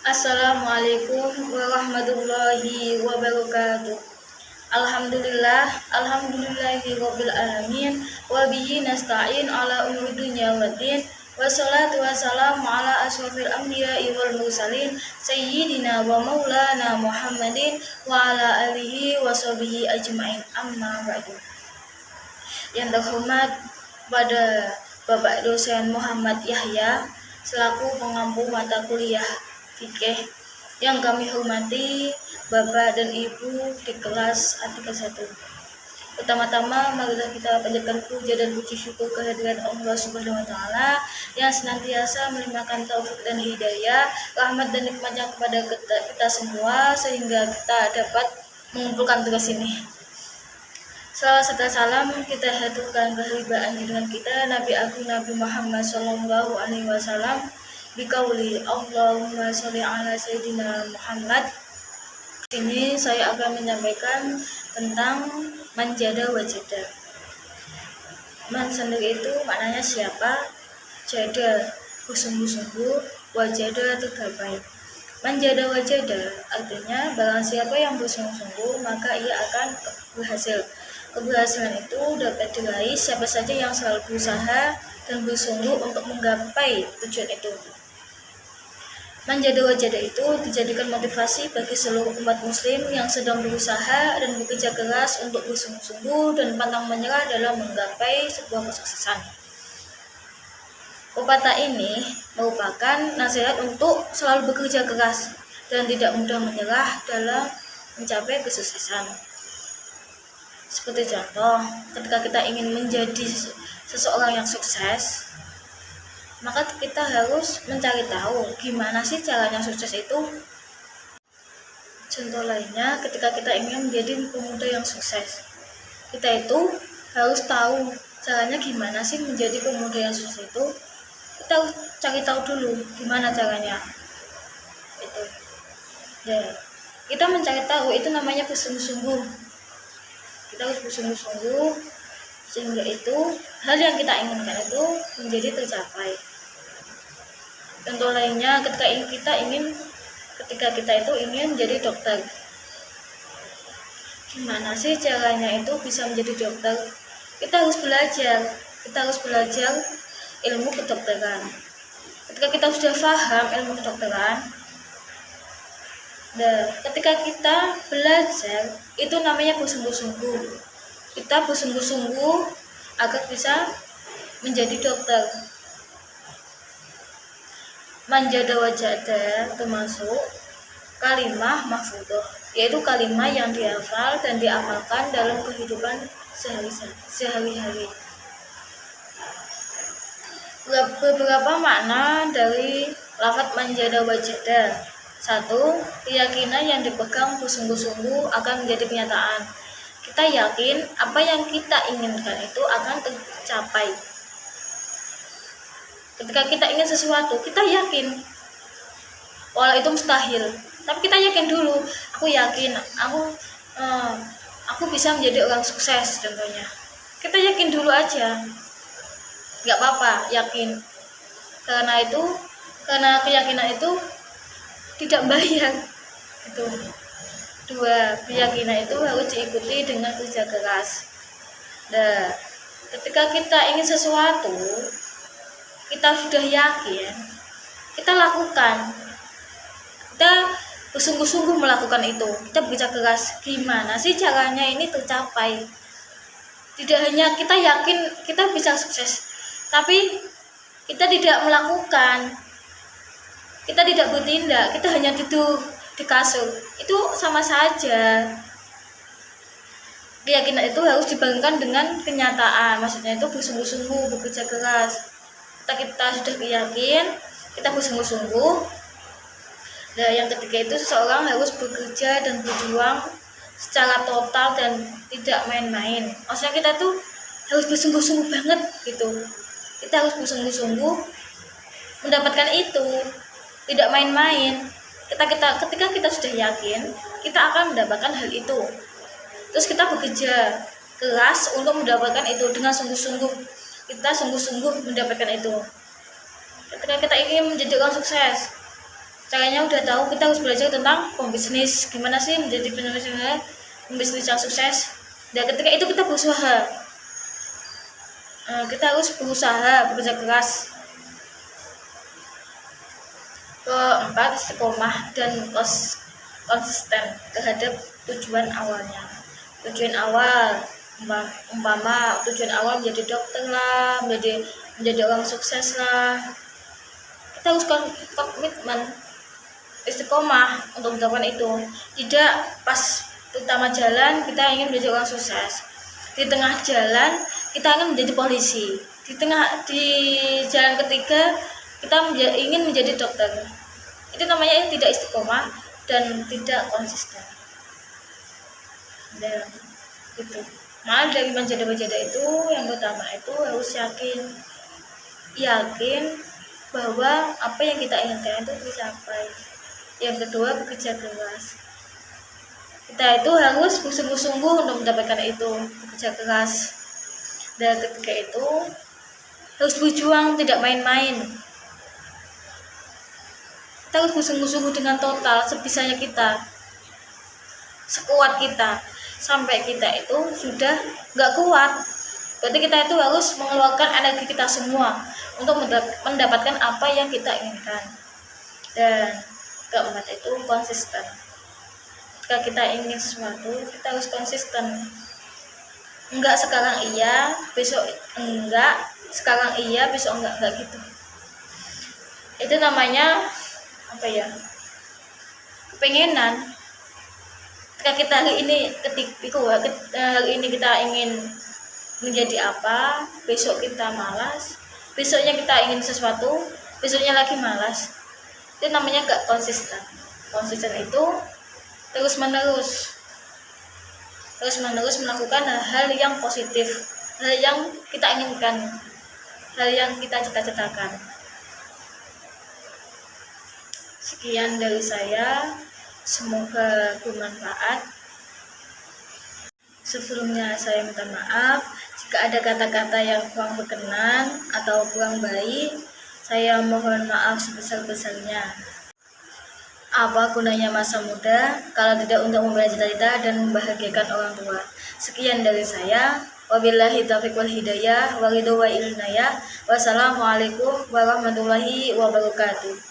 Assalamualaikum warahmatullahi wabarakatuh. Alhamdulillahi rabbil alamin wa bihi nasta'in ala umuri dunya waddin. Wassalatu wassalamu ala asyrofil anbiya'i wal mursalin sayyidina wa maulana Muhammadin wa ala alihi wa sahbihi ajma'in, amma ba'du. Yang terhormat pada Bapak dosen Muhammad Yahya selaku pengampu mata kuliah fikih, yang kami hormati Bapak dan Ibu di kelas A31. Pertama-tama marilah kita panjatkan puja dan puji syukur kehadirat Allah Subhanahu wa taala yang senantiasa melimpahkan taufik dan hidayah, rahmat dan nikmatnya kepada kita semua sehingga kita dapat mengumpulkan tugas ini. Salawat serta salam kita haturkan kehibaan dengan kita Nabi Agung Nabi Muhammad sallallahu alaihi wasallam bikauli Allahumma sholli ala sayyidina Muhammad. Ini saya akan menyampaikan tentang manjada wajada. Man sendiri itu maknanya siapa, jada bersungguh-sungguh, wajada tergapai. Manjada wajada artinya barang siapa yang bersungguh-sungguh maka ia akan berhasil. Keberhasilan itu dapat diraih siapa saja yang selalu berusaha dan bersungguh untuk menggapai tujuan itu. Manjada wajada itu dijadikan motivasi bagi seluruh umat muslim yang sedang berusaha dan bekerja keras untuk bersungguh-sungguh dan pantang menyerah dalam menggapai sebuah kesuksesan. Pepatah ini merupakan nasihat untuk selalu bekerja keras dan tidak mudah menyerah dalam mencapai kesuksesan. Seperti contoh, ketika kita ingin menjadi seseorang yang sukses, maka kita harus mencari tahu gimana sih caranya sukses itu. Contoh lainnya, ketika kita ingin menjadi pemuda yang sukses, kita itu harus tahu caranya gimana sih menjadi pemuda yang sukses itu. Kita harus cari tahu dulu gimana caranya itu. Ya, kita mencari tahu itu namanya bersungguh-sungguh. Kita harus bersungguh-sungguh sehingga itu hal yang kita inginkan itu menjadi tercapai. Contoh lainnya, ketika kita itu ingin menjadi dokter, gimana sih caranya itu bisa menjadi dokter? Kita harus belajar ilmu kedokteran. Ketika kita sudah paham ilmu kedokteran, ketika kita belajar itu namanya bersungguh-sungguh. Kita bersungguh-sungguh agar bisa menjadi dokter. Manjada wajada termasuk kalimah mahfudhoh, yaitu kalimah yang dihafal dan diamalkan dalam kehidupan sehari-hari. Beberapa makna dari lafaz manjada wajada. 1. Keyakinan yang dipegang bersungguh-sungguh akan menjadi kenyataan. Kita yakin apa yang kita inginkan itu akan tercapai. Ketika kita ingin sesuatu, kita yakin walau itu mustahil, tapi kita yakin dulu. Aku yakin aku bisa menjadi orang sukses contohnya. Kita yakin dulu aja, nggak apa-apa yakin, karena keyakinan itu tidak bayar itu. 2. Keyakinan itu harus diikuti dengan kerja keras. Ketika kita ingin sesuatu, kita sudah yakin, kita lakukan, kita bersungguh-sungguh melakukan itu, kita bekerja keras. Gimana sih caranya ini tercapai? Tidak hanya kita yakin kita bisa sukses, tapi kita tidak melakukan, kita tidak bertindak, kita hanya tidur di kasur, itu sama saja. Keyakinan itu harus dibarengkan dengan kenyataan, maksudnya itu bersungguh-sungguh bekerja keras. Kita sudah yakin, kita bersungguh-sungguh. Yang ketiga itu seseorang harus bekerja dan berjuang secara total dan tidak main-main. Maksudnya kita tuh harus bersungguh-sungguh banget gitu. Kita harus bersungguh-sungguh mendapatkan itu, tidak main-main. Ketika kita sudah yakin, kita akan mendapatkan hal itu. Terus kita bekerja keras untuk mendapatkan itu dengan sungguh-sungguh. Kita sungguh-sungguh mendapatkan itu. Ketika kita ingin menjadi orang sukses, caranya udah tahu, kita harus belajar tentang pembisnis, gimana sih menjadi pembisnis yang sukses. Dan ketika itu kita berusaha, kita harus berusaha, bekerja keras. Keempat, istiqomah dan konsisten terhadap tujuan awalnya. Tujuan awal, umpama tujuan awal menjadi dokter lah, menjadi orang sukses lah, kita harus komitmen, istiqomah untuk mendapatkan itu. Tidak pas pertama jalan kita ingin menjadi orang sukses, di tengah jalan kita ingin menjadi polisi, di jalan ketiga kita ingin menjadi dokter. Itu namanya tidak istiqomah dan tidak konsisten. Dan itu malah dari menjadi itu, yang pertama itu harus yakin bahwa apa yang kita inginkan itu tercapai. Yang kedua, bekerja keras. Kita itu harus bersungguh-sungguh untuk mendapatkan itu, bekerja keras. Dan ketika itu harus berjuang, tidak main-main. Kita harus bersungguh-sungguh dengan total, sebisanya kita, sekuat kita, sampai kita itu sudah nggak kuat. Berarti kita itu harus mengeluarkan energi kita semua untuk mendapatkan apa yang kita inginkan. Dan keempat itu konsisten. Jika kita ingin sesuatu, kita harus konsisten. Enggak sekarang iya, besok enggak, sekarang iya, besok enggak gitu. Itu namanya apa ya? Kepengenan. Ketika kita hari ini kita ingin menjadi apa, besok kita malas, besoknya kita ingin sesuatu, besoknya lagi malas. Itu namanya gak konsisten. Konsisten itu terus menerus melakukan hal-hal yang positif, hal yang kita inginkan, hal yang kita cita-citakan. Sekian dari saya, semoga bermanfaat. Sebelumnya saya minta maaf jika ada kata-kata yang kurang berkenan atau kurang baik. Saya mohon maaf sebesar-besarnya. Apa gunanya masa muda kalau tidak untuk membela cita-cita dan membahagiakan orang tua? Sekian dari saya. Wabillahi taufiq wal hidayah, wa ridho wa ilnaya. Wassalamualaikum warahmatullahi wabarakatuh.